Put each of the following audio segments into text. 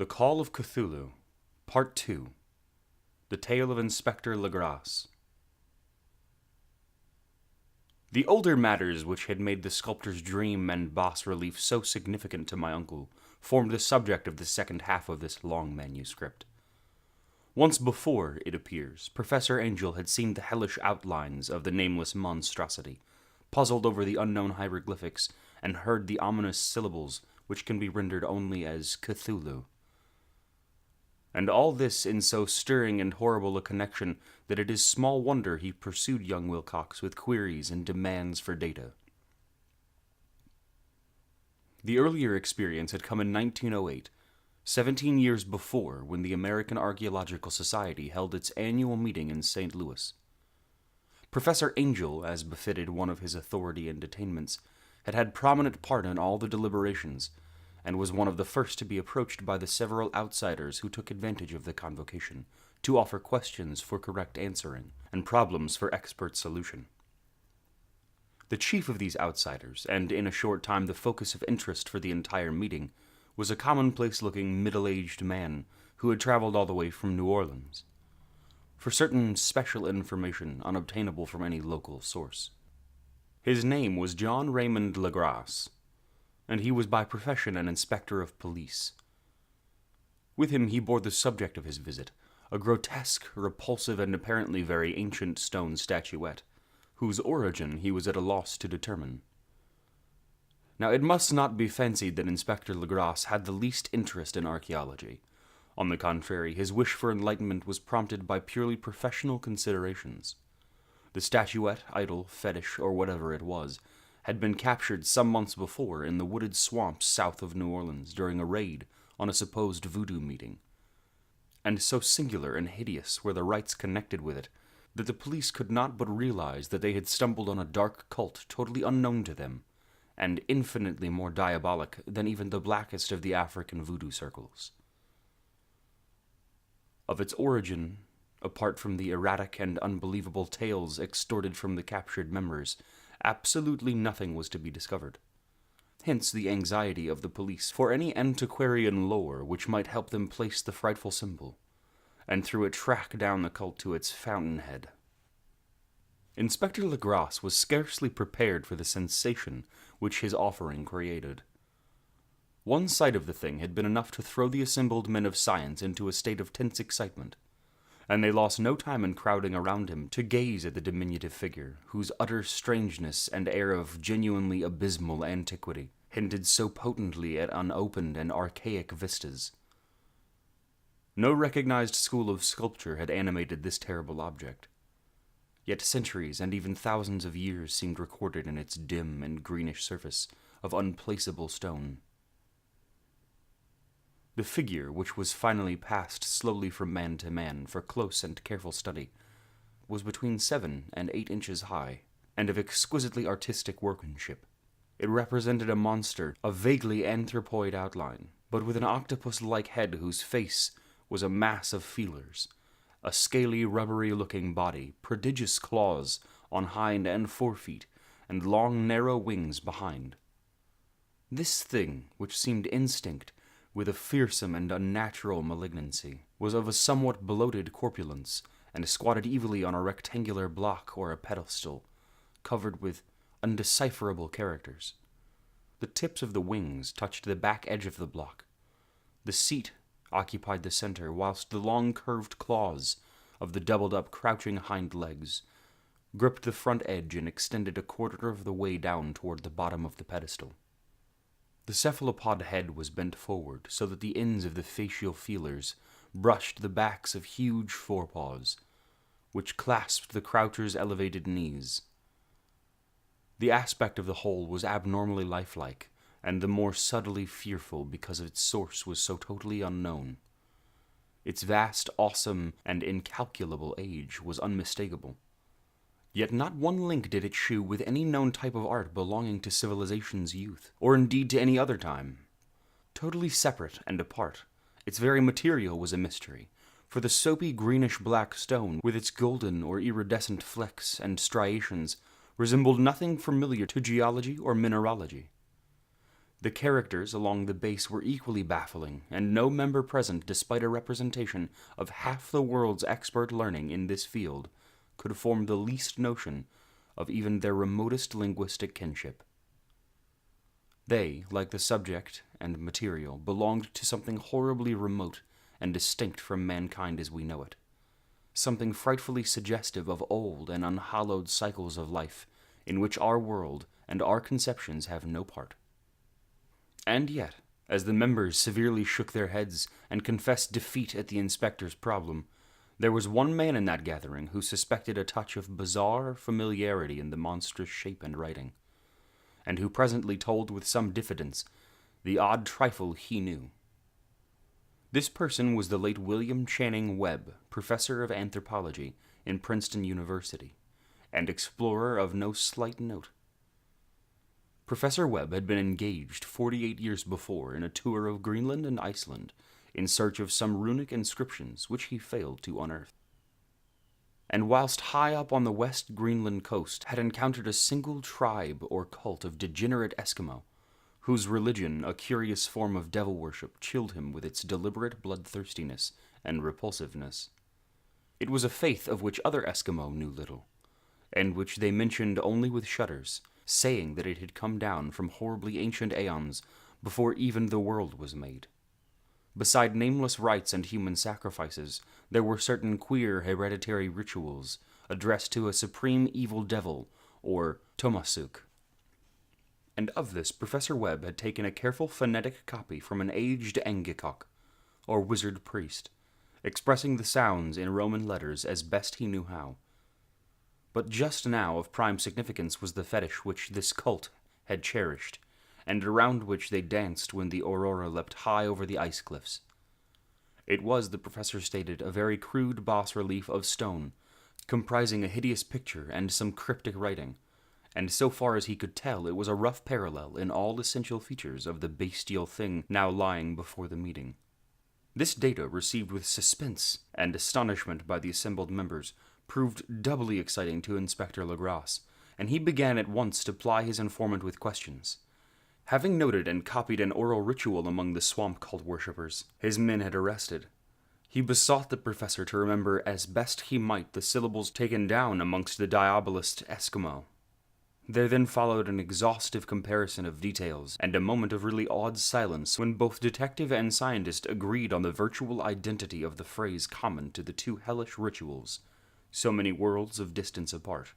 The Call of Cthulhu, Part 2. The Tale of Inspector Legrasse. The older matters which had made the sculptor's dream and bas-relief so significant to my uncle formed the subject of the second half of this long manuscript. Once before, it appears, Professor Angel had seen the hellish outlines of the nameless monstrosity, puzzled over the unknown hieroglyphics, and heard the ominous syllables which can be rendered only as Cthulhu. And all this in so stirring and horrible a connection that it is small wonder he pursued young Wilcox with queries and demands for data. The earlier experience had come in 1908, 17 years before, when the American Archaeological Society held its annual meeting in St. Louis. Professor Angel, as befitted one of his authority and attainments, had had prominent part in all the deliberations, and was one of the first to be approached by the several outsiders who took advantage of the convocation to offer questions for correct answering and problems for expert solution. The chief of these outsiders, and in a short time the focus of interest for the entire meeting, was a commonplace-looking middle-aged man who had traveled all the way from New Orleans for certain special information unobtainable from any local source. His name was John Raymond Legrasse, and he was by profession an inspector of police. With him he bore the subject of his visit, a grotesque, repulsive, and apparently very ancient stone statuette, whose origin he was at a loss to determine. Now it must not be fancied that Inspector Legrasse had the least interest in archaeology. On the contrary, his wish for enlightenment was prompted by purely professional considerations. The statuette, idol, fetish, or whatever it was, had been captured some months before in the wooded swamps south of New Orleans during a raid on a supposed voodoo meeting. And so singular and hideous were the rites connected with it that the police could not but realize that they had stumbled on a dark cult totally unknown to them, and infinitely more diabolic than even the blackest of the African voodoo circles. Of its origin, apart from the erratic and unbelievable tales extorted from the captured members, absolutely nothing was to be discovered. Hence the anxiety of the police for any antiquarian lore which might help them place the frightful symbol, and through it track down the cult to its fountainhead. Inspector Legrasse was scarcely prepared for the sensation which his offering created. One sight of the thing had been enough to throw the assembled men of science into a state of tense excitement, and they lost no time in crowding around him to gaze at the diminutive figure, whose utter strangeness and air of genuinely abysmal antiquity hinted so potently at unopened and archaic vistas. No recognized school of sculpture had animated this terrible object, yet centuries and even thousands of years seemed recorded in its dim and greenish surface of unplaceable stone. The figure, which was finally passed slowly from man to man for close and careful study, was between 7 and 8 inches high, and of exquisitely artistic workmanship. It represented a monster of vaguely anthropoid outline, but with an octopus-like head whose face was a mass of feelers, a scaly, rubbery-looking body, prodigious claws on hind and forefeet, and long, narrow wings behind. This thing, which seemed instinct with a fearsome and unnatural malignancy, was of a somewhat bloated corpulence, and squatted evilly on a rectangular block or a pedestal, covered with undecipherable characters. The tips of the wings touched the back edge of the block. The seat occupied the center, whilst the long curved claws of the doubled-up crouching hind legs gripped the front edge and extended a quarter of the way down toward the bottom of the pedestal. The cephalopod head was bent forward so that the ends of the facial feelers brushed the backs of huge forepaws, which clasped the croucher's elevated knees. The aspect of the whole was abnormally lifelike, and the more subtly fearful because its source was so totally unknown. Its vast, awesome, and incalculable age was unmistakable. Yet not one link did it shew with any known type of art belonging to civilization's youth, or indeed to any other time. Totally separate and apart, its very material was a mystery, for the soapy greenish-black stone, with its golden or iridescent flecks and striations, resembled nothing familiar to geology or mineralogy. The characters along the base were equally baffling, and no member present, despite a representation of half the world's expert learning in this field, could form the least notion of even their remotest linguistic kinship. They, like the subject and material, belonged to something horribly remote and distinct from mankind as we know it, something frightfully suggestive of old and unhallowed cycles of life, in which our world and our conceptions have no part. And yet, as the members severely shook their heads and confessed defeat at the inspector's problem, there was one man in that gathering who suspected a touch of bizarre familiarity in the monstrous shape and writing, and who presently told with some diffidence the odd trifle he knew. This person was the late William Channing Webb, professor of anthropology in Princeton University, and explorer of no slight note. Professor Webb had been engaged 48 years before in a tour of Greenland and Iceland in search of some runic inscriptions which he failed to unearth. And whilst high up on the West Greenland coast had encountered a single tribe or cult of degenerate Eskimo, whose religion, a curious form of devil worship, chilled him with its deliberate bloodthirstiness and repulsiveness. It was a faith of which other Eskimo knew little, and which they mentioned only with shudders, saying that it had come down from horribly ancient aeons before even the world was made. Beside nameless rites and human sacrifices, there were certain queer hereditary rituals addressed to a supreme evil devil, or Tomasuk. And of this, Professor Webb had taken a careful phonetic copy from an aged Angekok, or wizard priest, expressing the sounds in Roman letters as best he knew how. But just now of prime significance was the fetish which this cult had cherished, and around which they danced when the aurora leapt high over the ice cliffs. It was, the professor stated, a very crude bas-relief of stone, comprising a hideous picture and some cryptic writing, and so far as he could tell, it was a rough parallel in all essential features of the bestial thing now lying before the meeting. This data, received with suspense and astonishment by the assembled members, proved doubly exciting to Inspector Legrasse, and he began at once to ply his informant with questions. Having noted and copied an oral ritual among the swamp cult worshippers his men had arrested, he besought the professor to remember as best he might the syllables taken down amongst the diabolist Eskimo. There then followed an exhaustive comparison of details, and a moment of really odd silence when both detective and scientist agreed on the virtual identity of the phrase common to the two hellish rituals, so many worlds of distance apart.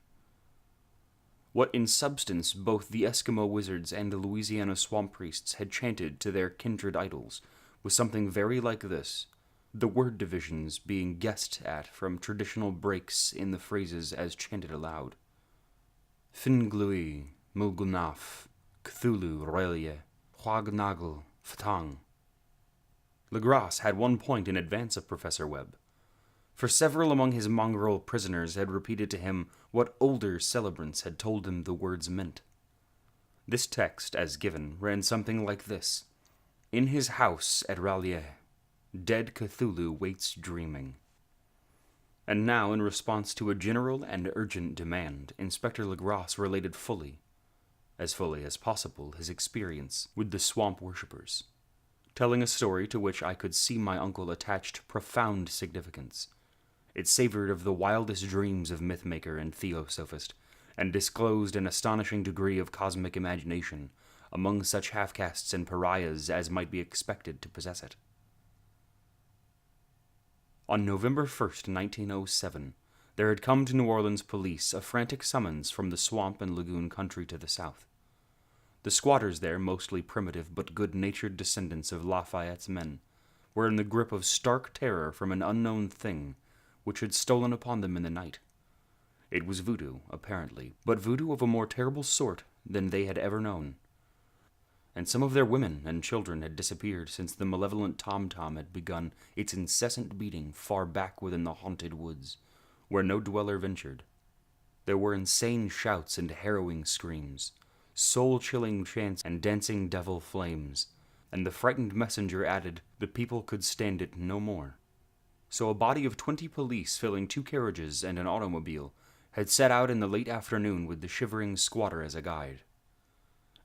What in substance both the Eskimo wizards and the Louisiana swamp priests had chanted to their kindred idols was something very like this, the word divisions being guessed at from traditional breaks in the phrases as chanted aloud. Finglui, Mulgunaf, Cthulhu, Relie, Huagnagel, Fatang. Legrasse had 1 point in advance of Professor Webb, for several among his mongrel prisoners had repeated to him what older celebrants had told him the words meant. This text, as given, ran something like this: In his house at Rallier, dead Cthulhu waits dreaming. And now, in response to a general and urgent demand, Inspector Legrasse related fully as possible, his experience with the swamp worshippers, telling a story to which I could see my uncle attached profound significance. It savored of the wildest dreams of mythmaker and theosophist, and disclosed an astonishing degree of cosmic imagination among such half-castes and pariahs as might be expected to possess it. On November 1st, 1907, there had come to New Orleans police a frantic summons from the swamp and lagoon country to the south. The squatters there, mostly primitive but good-natured descendants of Lafayette's men, were in the grip of stark terror from an unknown thing which had stolen upon them in the night. It was voodoo, apparently, but voodoo of a more terrible sort than they had ever known. And some of their women and children had disappeared since the malevolent tom-tom had begun its incessant beating far back within the haunted woods, where no dweller ventured. There were insane shouts and harrowing screams, soul-chilling chants and dancing devil flames, and the frightened messenger added the people could stand it no more. So a body of 20 police filling 2 carriages and an automobile had set out in the late afternoon with the shivering squatter as a guide.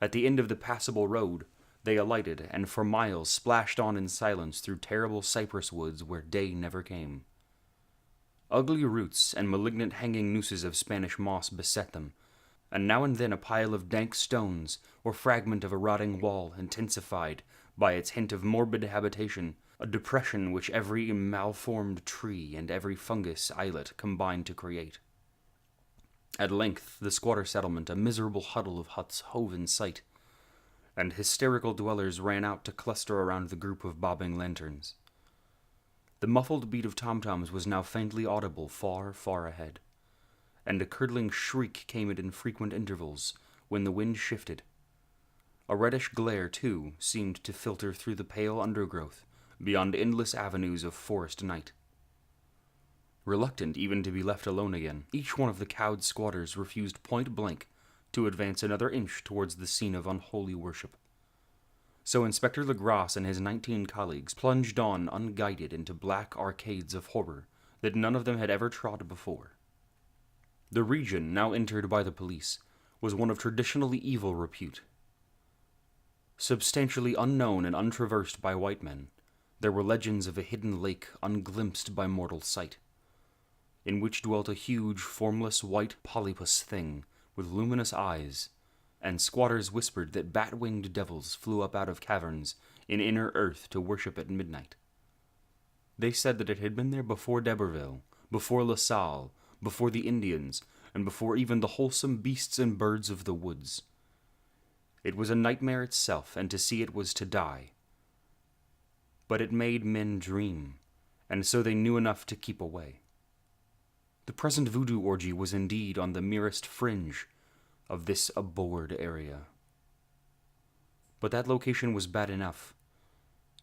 At the end of the passable road, They alighted, and for miles splashed on in silence through terrible cypress woods where day never came. Ugly roots and malignant hanging nooses of Spanish moss beset them, and now and then a pile of dank stones or fragment of a rotting wall intensified by its hint of morbid habitation, a depression which every malformed tree and every fungus islet combined to create. At length the squatter settlement, a miserable huddle of huts, hove in sight, and hysterical dwellers ran out to cluster around the group of bobbing lanterns. The muffled beat of tom-toms was now faintly audible far, far ahead, and a curdling shriek came at infrequent intervals when the wind shifted. A reddish glare, too, seemed to filter through the pale undergrowth beyond endless avenues of forest night. Reluctant even to be left alone again, each one of the cowed squatters refused point-blank to advance another inch towards the scene of unholy worship. So Inspector Legrasse and his 19 colleagues plunged on unguided into black arcades of horror that none of them had ever trod before. The region, now entered by the police, was one of traditionally evil repute. Substantially unknown and untraversed by white men, there were legends of a hidden lake unglimpsed by mortal sight, in which dwelt a huge, formless white polypus thing with luminous eyes, and squatters whispered that bat-winged devils flew up out of caverns in inner earth to worship at midnight. They said that it had been there before D'Iberville, before La Salle, before the Indians, and before even the wholesome beasts and birds of the woods. It was a nightmare itself, and to see it was to die. But it made men dream, and so they knew enough to keep away. The present voodoo orgy was indeed on the merest fringe of this abhorred area. But that location was bad enough.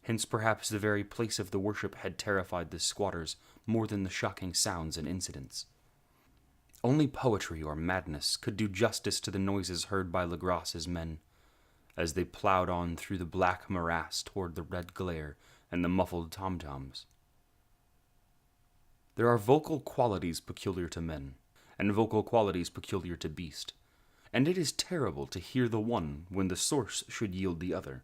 Hence perhaps the very place of the worship had terrified the squatters more than the shocking sounds and incidents. Only poetry or madness could do justice to the noises heard by Legrasse's men, as they plowed on through the black morass toward the red glare and the muffled tom-toms. There are vocal qualities peculiar to men, and vocal qualities peculiar to beast, and it is terrible to hear the one when the source should yield the other.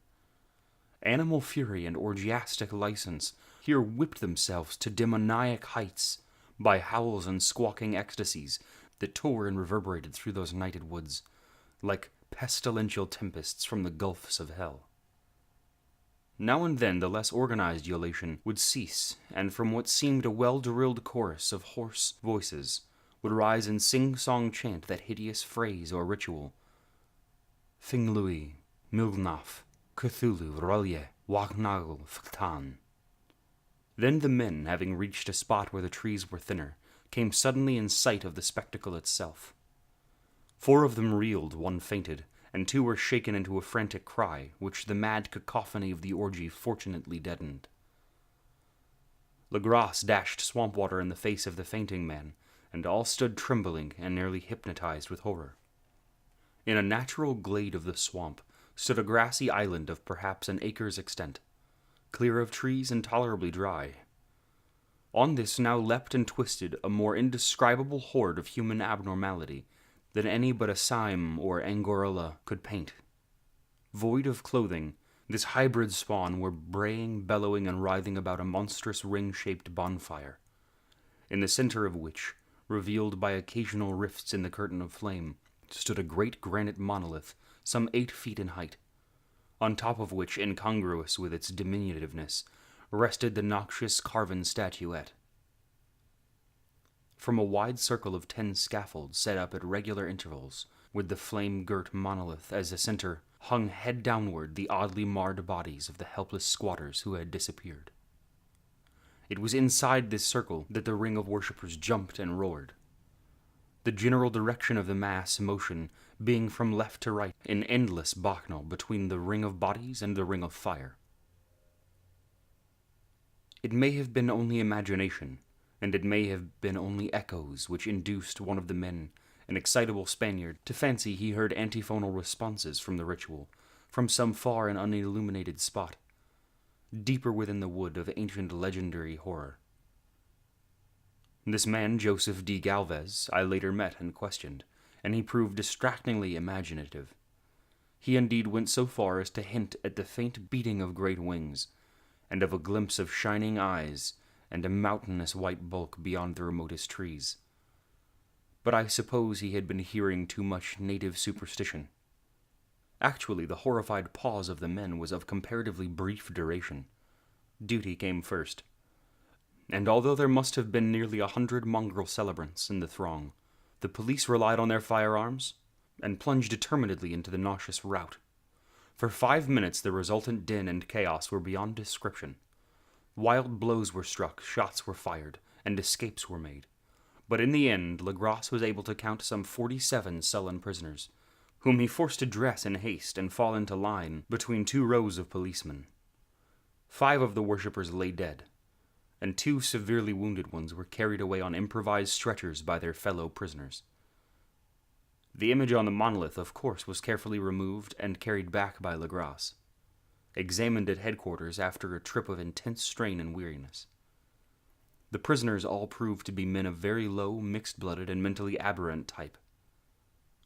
Animal fury and orgiastic license here whipped themselves to demoniac heights by howls and squawking ecstasies that tore and reverberated through those nighted woods, like pestilential tempests from the gulfs of hell. Now and then the less organized ululation would cease, and from what seemed a well-drilled chorus of hoarse voices would rise and sing-song chant that hideous phrase or ritual. Thingluy, Milgnaf, Cthulhu, Rolye, Wagnagel, Fktan. Then the men, having reached a spot where the trees were thinner, came suddenly in sight of the spectacle itself. 4 of them reeled, 1 fainted, and 2 were shaken into a frantic cry, which the mad cacophony of the orgy fortunately deadened. Legrasse dashed swamp water in the face of the fainting man, and all stood trembling and nearly hypnotized with horror. In a natural glade of the swamp stood a grassy island of perhaps an acre's extent, clear of trees and tolerably dry. On this now leapt and twisted a more indescribable horde of human abnormality than any but a Sime or Angorilla could paint. Void of clothing, this hybrid spawn were braying, bellowing, and writhing about a monstrous ring-shaped bonfire, in the center of which, revealed by occasional rifts in the curtain of flame, stood a great granite monolith some 8 feet in height, on top of which, incongruous with its diminutiveness, rested the noxious carven statuette. From a wide circle of 10 scaffolds set up at regular intervals, with the flame-girt monolith as a center, hung head downward the oddly marred bodies of the helpless squatters who had disappeared. It was inside this circle that the ring of worshippers jumped and roared, the general direction of the mass motion being from left to right in endless bacchanal between the ring of bodies and the ring of fire. It may have been only imagination, and it may have been only echoes which induced one of the men, an excitable Spaniard, to fancy he heard antiphonal responses from the ritual, from some far and unilluminated spot, deeper within the wood of ancient legendary horror. This man, Joseph D. Galvez, I later met and questioned, and he proved distractingly imaginative. He indeed went so far as to hint at the faint beating of great wings, and of a glimpse of shining eyes and a mountainous white bulk beyond the remotest trees. But I suppose he had been hearing too much native superstition. Actually, the horrified pause of the men was of comparatively brief duration. Duty came first. And although there must have been nearly 100 mongrel celebrants in the throng, the police relied on their firearms and plunged determinedly into the nauseous rout. For 5 minutes the resultant din and chaos were beyond description. Wild blows were struck, shots were fired, and escapes were made. But in the end, Legrasse was able to count some 47 sullen prisoners, whom he forced to dress in haste and fall into line between 2 rows of policemen. 5 of the worshippers lay dead, and 2 severely wounded ones were carried away on improvised stretchers by their fellow prisoners. The image on the monolith, of course, was carefully removed and carried back by Legrasse, examined at headquarters after a trip of intense strain and weariness. The prisoners all proved to be men of very low, mixed-blooded, and mentally aberrant type.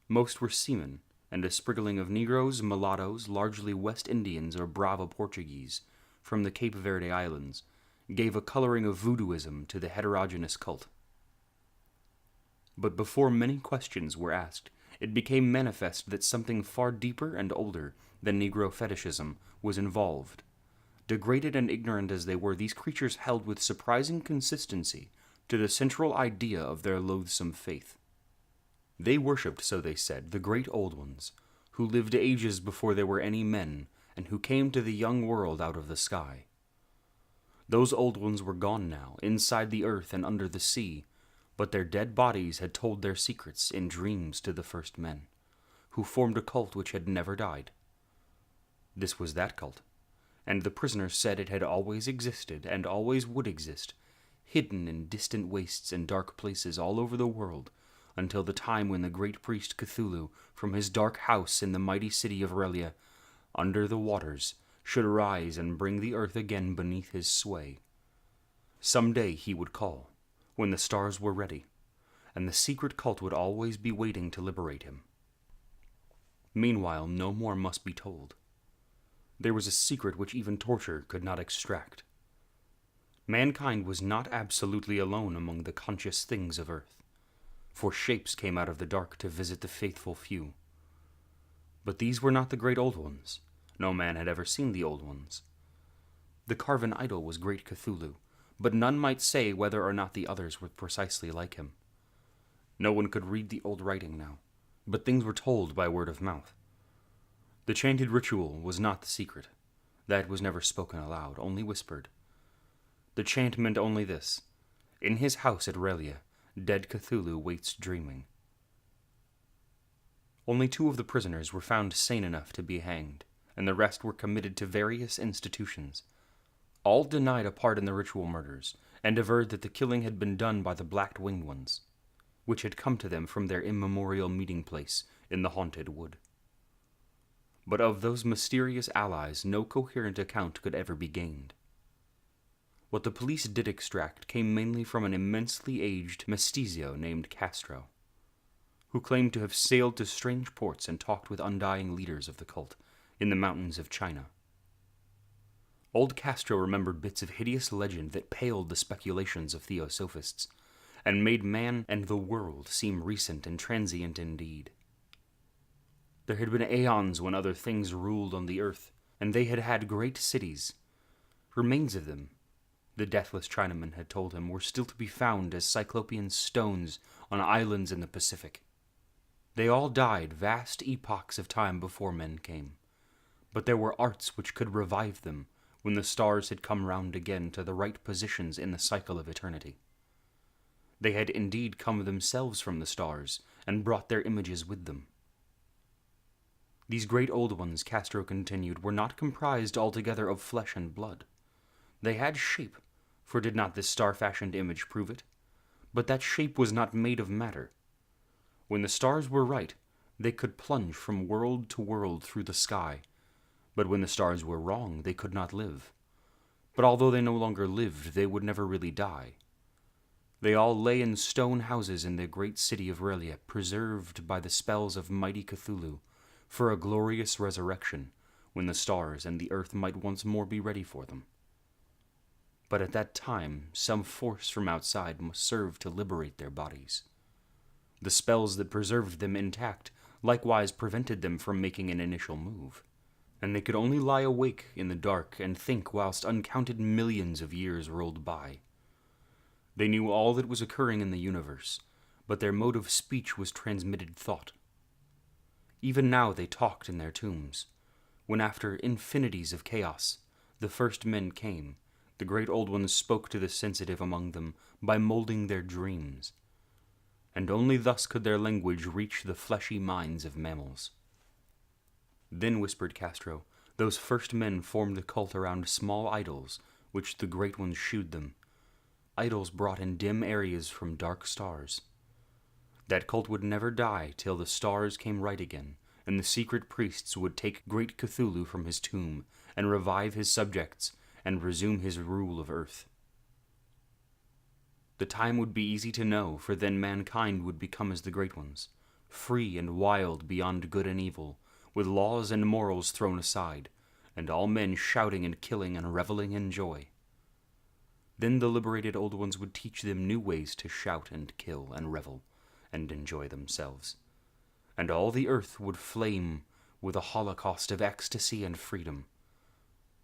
Most were seamen, and a sprinkling of Negroes, mulattoes, largely West Indians or Brava Portuguese, from the Cape Verde Islands, gave a coloring of voodooism to the heterogeneous cult. But before many questions were asked, it became manifest that something far deeper and older than Negro fetishism was involved. Degraded and ignorant as they were, these creatures held with surprising consistency to the central idea of their loathsome faith. They worshipped, so they said, the great old ones, who lived ages before there were any men, and who came to the young world out of the sky. Those old ones were gone now, inside the earth and under the sea, but their dead bodies had told their secrets in dreams to the first men, who formed a cult which had never died. This was that cult, and the prisoners said it had always existed and always would exist, hidden in distant wastes and dark places all over the world, until the time when the great priest Cthulhu, from his dark house in the mighty city of Relia, under the waters, should rise and bring the earth again beneath his sway. Some day he would call, when the stars were ready, and the secret cult would always be waiting to liberate him. Meanwhile, no more must be told. There was a secret which even torture could not extract. Mankind was not absolutely alone among the conscious things of earth, for shapes came out of the dark to visit the faithful few. But these were not the great old ones. No man had ever seen the old ones. The carven idol was great Cthulhu, but none might say whether or not the others were precisely like him. No one could read the old writing now, but things were told by word of mouth. The chanted ritual was not the secret. That was never spoken aloud, only whispered. The chant meant only this: in his house at Relia, dead Cthulhu waits dreaming. Only 2 of the prisoners were found sane enough to be hanged, and the rest were committed to various institutions. All denied a part in the ritual murders, and averred that the killing had been done by the black-winged ones, which had come to them from their immemorial meeting place in the haunted wood. But of those mysterious allies no coherent account could ever be gained. What the police did extract came mainly from an immensely aged mestizo named Castro, who claimed to have sailed to strange ports and talked with undying leaders of the cult in the mountains of China. Old Castro remembered bits of hideous legend that paled the speculations of theosophists, and made man and the world seem recent and transient indeed. There had been aeons when other things ruled on the earth, and they had had great cities. Remains of them, the deathless Chinaman had told him, were still to be found as cyclopean stones on islands in the Pacific. They all died vast epochs of time before men came, but there were arts which could revive them when the stars had come round again to the right positions in the cycle of eternity. They had indeed come themselves from the stars, and brought their images with them. These great old ones, Castro continued, were not comprised altogether of flesh and blood. They had shape, for did not this star-fashioned image prove it? But that shape was not made of matter. When the stars were right, they could plunge from world to world through the sky, but when the stars were wrong, they could not live. But although they no longer lived, they would never really die. They all lay in stone houses in the great city of Relia, preserved by the spells of mighty Cthulhu, for a glorious resurrection, when the stars and the earth might once more be ready for them. But at that time, some force from outside must serve to liberate their bodies. The spells that preserved them intact likewise prevented them from making an initial move, and they could only lie awake in the dark and think whilst uncounted millions of years rolled by. They knew all that was occurring in the universe, but their mode of speech was transmitted thought. Even now they talked in their tombs, when after infinities of chaos, the first men came. The great old ones spoke to the sensitive among them by molding their dreams, and only thus could their language reach the fleshy minds of mammals. Then, whispered Castro, those first men formed the cult around small idols, which the great ones shewed them, idols brought in dim areas from dark stars. That cult would never die till the stars came right again, and the secret priests would take great Cthulhu from his tomb, and revive his subjects, and resume his rule of earth. The time would be easy to know, for then mankind would become as the great ones, free and wild beyond good and evil, with laws and morals thrown aside, and all men shouting and killing and reveling in joy. Then the liberated old ones would teach them new ways to shout and kill and revel, and enjoy themselves, and all the earth would flame with a holocaust of ecstasy and freedom.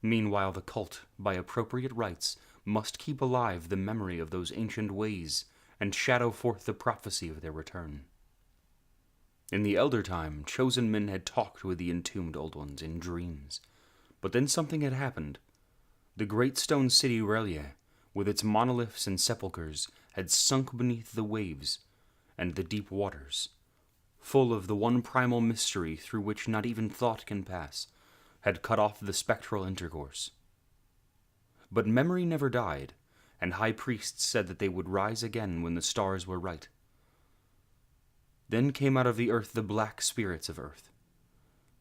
Meanwhile the cult, by appropriate rites, must keep alive the memory of those ancient ways, and shadow forth the prophecy of their return. In the elder time, chosen men had talked with the entombed old ones in dreams, but then something had happened. The great stone city Relia, with its monoliths and sepulchres, had sunk beneath the waves and the deep waters, full of the one primal mystery through which not even thought can pass, had cut off the spectral intercourse. But memory never died, and high priests said that they would rise again when the stars were right. Then came out of the earth the black spirits of earth,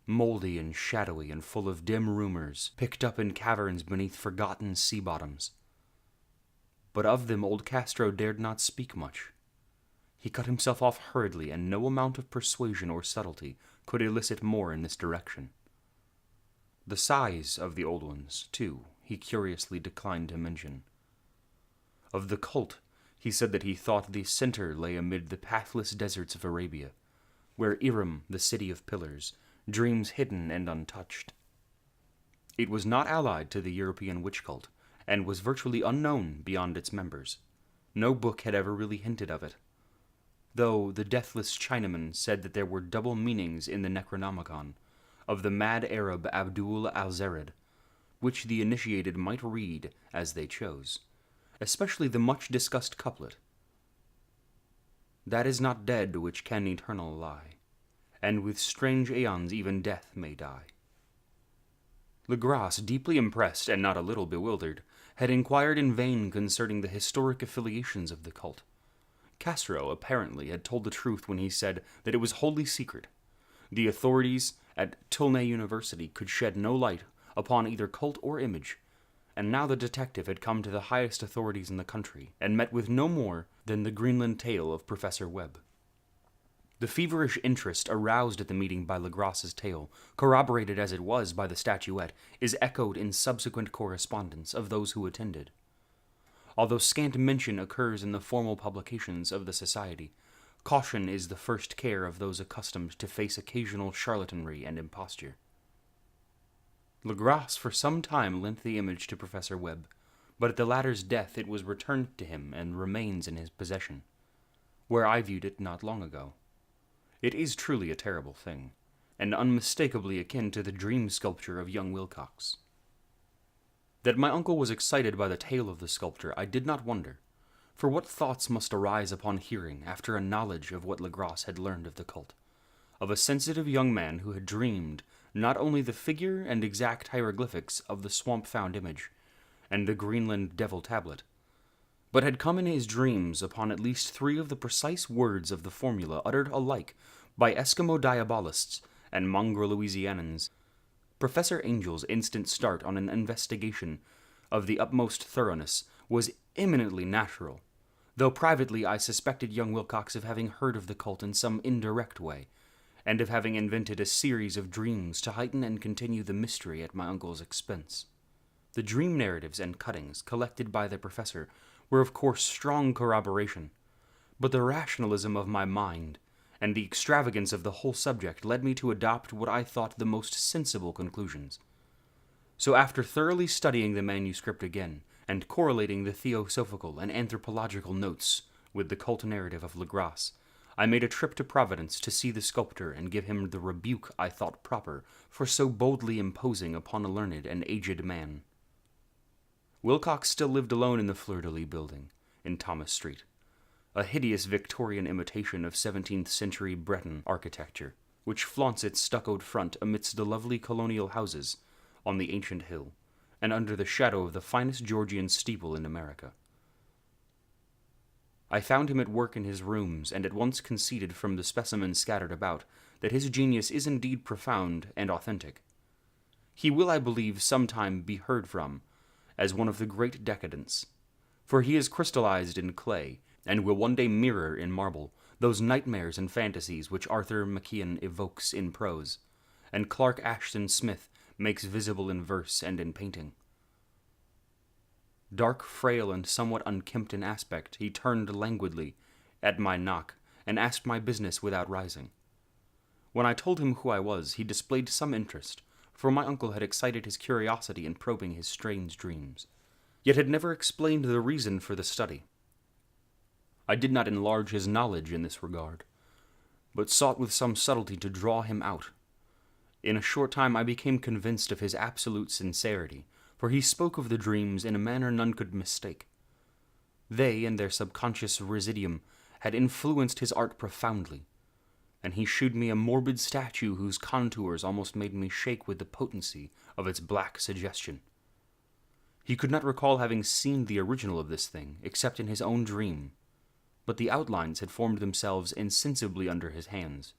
moldy and shadowy and full of dim rumors, picked up in caverns beneath forgotten sea bottoms. But of them old Castro dared not speak much. He cut himself off hurriedly, and no amount of persuasion or subtlety could elicit more in this direction. The size of the old ones, too, he curiously declined to mention. Of the cult, he said that he thought the center lay amid the pathless deserts of Arabia, where Iram, the city of pillars, dreams hidden and untouched. It was not allied to the European witch cult, and was virtually unknown beyond its members. No book had ever really hinted of it, though the deathless Chinaman said that there were double meanings in the Necronomicon of the mad Arab Abdul al-Zarid, which the initiated might read as they chose, especially the much-discussed couplet, "That is not dead which can eternal lie, and with strange aeons even death may die." Legrasse, deeply impressed and not a little bewildered, had inquired in vain concerning the historic affiliations of the cult. Castro, apparently, had told the truth when he said that it was wholly secret. The authorities at Toulon University could shed no light upon either cult or image, and now the detective had come to the highest authorities in the country, and met with no more than the Greenland tale of Professor Webb. The feverish interest aroused at the meeting by Legrasse's tale, corroborated as it was by the statuette, is echoed in subsequent correspondence of those who attended. Although scant mention occurs in the formal publications of the Society, caution is the first care of those accustomed to face occasional charlatanry and imposture. Legrasse for some time lent the image to Professor Webb, but at the latter's death it was returned to him and remains in his possession, where I viewed it not long ago. It is truly a terrible thing, and unmistakably akin to the dream sculpture of young Wilcox. That my uncle was excited by the tale of the sculpture I did not wonder, for what thoughts must arise upon hearing, after a knowledge of what Legrasse had learned of the cult, of a sensitive young man who had dreamed not only the figure and exact hieroglyphics of the swamp-found image and the Greenland devil tablet, but had come in his dreams upon at least 3 of the precise words of the formula uttered alike by Eskimo diabolists and mongrel Louisianans. Professor Angel's instant start on an investigation of the utmost thoroughness was eminently natural, though privately I suspected young Wilcox of having heard of the cult in some indirect way, and of having invented a series of dreams to heighten and continue the mystery at my uncle's expense. The dream narratives and cuttings collected by the professor were of course strong corroboration, but the rationalism of my mind and the extravagance of the whole subject led me to adopt what I thought the most sensible conclusions. So after thoroughly studying the manuscript again, and correlating the theosophical and anthropological notes with the cult narrative of Legrasse, I made a trip to Providence to see the sculptor and give him the rebuke I thought proper for so boldly imposing upon a learned and aged man. Wilcox still lived alone in the Fleur-de-Lis building, in Thomas Street, a hideous Victorian imitation of 17th-century Breton architecture, which flaunts its stuccoed front amidst the lovely colonial houses on the ancient hill, and under the shadow of the finest Georgian steeple in America. I found him at work in his rooms, and at once conceded from the specimens scattered about that his genius is indeed profound and authentic. He will, I believe, sometime be heard from as one of the great decadents, for he is crystallized in clay, and will one day mirror in marble those nightmares and fantasies which Arthur McKeon evokes in prose, and Clark Ashton Smith makes visible in verse and in painting. Dark, frail, and somewhat unkempt in aspect, he turned languidly at my knock and asked my business without rising. When I told him who I was, he displayed some interest, for my uncle had excited his curiosity in probing his strange dreams, yet had never explained the reason for the study. I did not enlarge his knowledge in this regard, but sought with some subtlety to draw him out. In a short time I became convinced of his absolute sincerity, for he spoke of the dreams in a manner none could mistake. They, and their subconscious residuum, had influenced his art profoundly, and he shewed me a morbid statue whose contours almost made me shake with the potency of its black suggestion. He could not recall having seen the original of this thing, except in his own dream, but the outlines had formed themselves insensibly under his hands.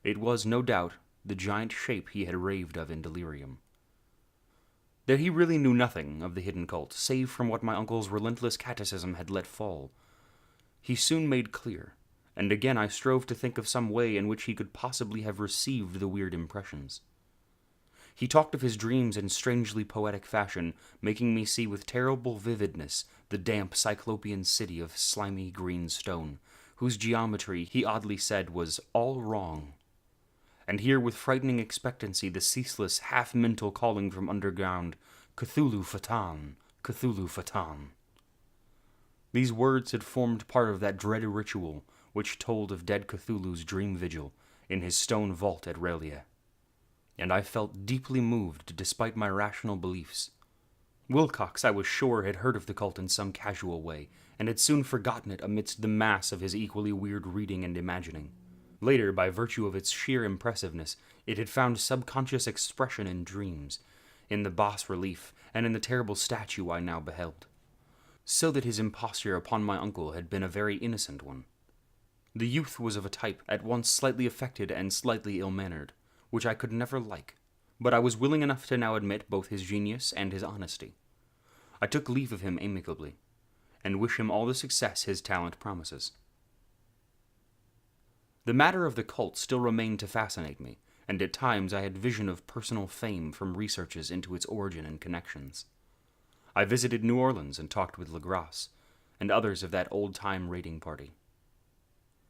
It was, no doubt, the giant shape he had raved of in delirium. That he really knew nothing of the hidden cult, save from what my uncle's relentless catechism had let fall, he soon made clear, and again I strove to think of some way in which he could possibly have received the weird impressions. He talked of his dreams in strangely poetic fashion, making me see with terrible vividness the damp cyclopean city of slimy green stone, whose geometry, he oddly said, was all wrong, and hear with frightening expectancy the ceaseless, half-mental calling from underground, Cthulhu Fatan, Cthulhu Fatan. These words had formed part of that dread ritual which told of dead Cthulhu's dream vigil in his stone vault at R'lyeh, and I felt deeply moved despite my rational beliefs. Wilcox, I was sure, had heard of the cult in some casual way, and had soon forgotten it amidst the mass of his equally weird reading and imagining. Later, by virtue of its sheer impressiveness, it had found subconscious expression in dreams, in the bas-relief, and in the terrible statue I now beheld, so that his imposture upon my uncle had been a very innocent one. The youth was of a type at once slightly affected and slightly ill-mannered, which I could never like, but I was willing enough to now admit both his genius and his honesty. I took leave of him amicably, and wish him all the success his talent promises. The matter of the cult still remained to fascinate me, and at times I had vision of personal fame from researches into its origin and connections. I visited New Orleans and talked with Legrasse, and others of that old-time raiding party.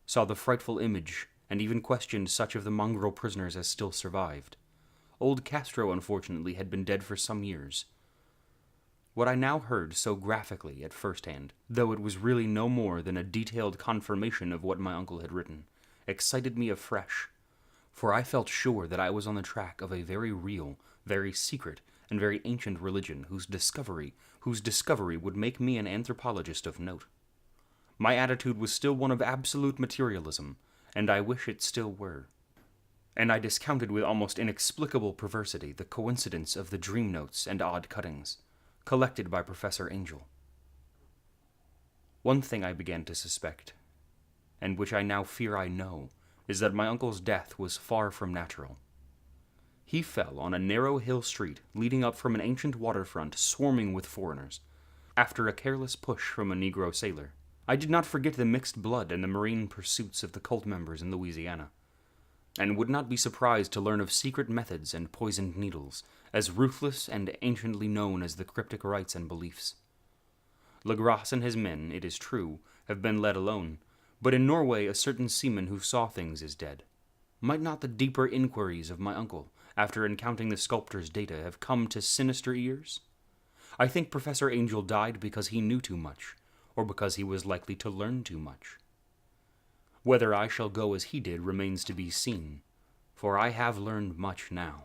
Saw the frightful image, and even questioned such of the mongrel prisoners as still survived. Old Castro, unfortunately, had been dead for some years. What I now heard so graphically at first hand, though it was really no more than a detailed confirmation of what my uncle had written, excited me afresh, for I felt sure that I was on the track of a very real, very secret, and very ancient religion whose discovery would make me an anthropologist of note. My attitude was still one of absolute materialism, and I wish it still were. And I discounted with almost inexplicable perversity the coincidence of the dream notes and odd cuttings, collected by Professor Angel. One thing I began to suspect, and which I now fear I know, is that my uncle's death was far from natural. He fell on a narrow hill street leading up from an ancient waterfront swarming with foreigners, after a careless push from a Negro sailor. I did not forget the mixed blood and the marine pursuits of the cult members in Louisiana. and would not be surprised to learn of secret methods and poisoned needles, as ruthless and anciently known as the cryptic rites and beliefs. Legrasse and his men, it is true, have been let alone, but in Norway a certain seaman who saw things is dead. Might not the deeper inquiries of my uncle, after encountering the sculptor's data, have come to sinister ears? I think Professor Angel died because he knew too much, or because he was likely to learn too much. Whether I shall go as he did remains to be seen, for I have learned much now.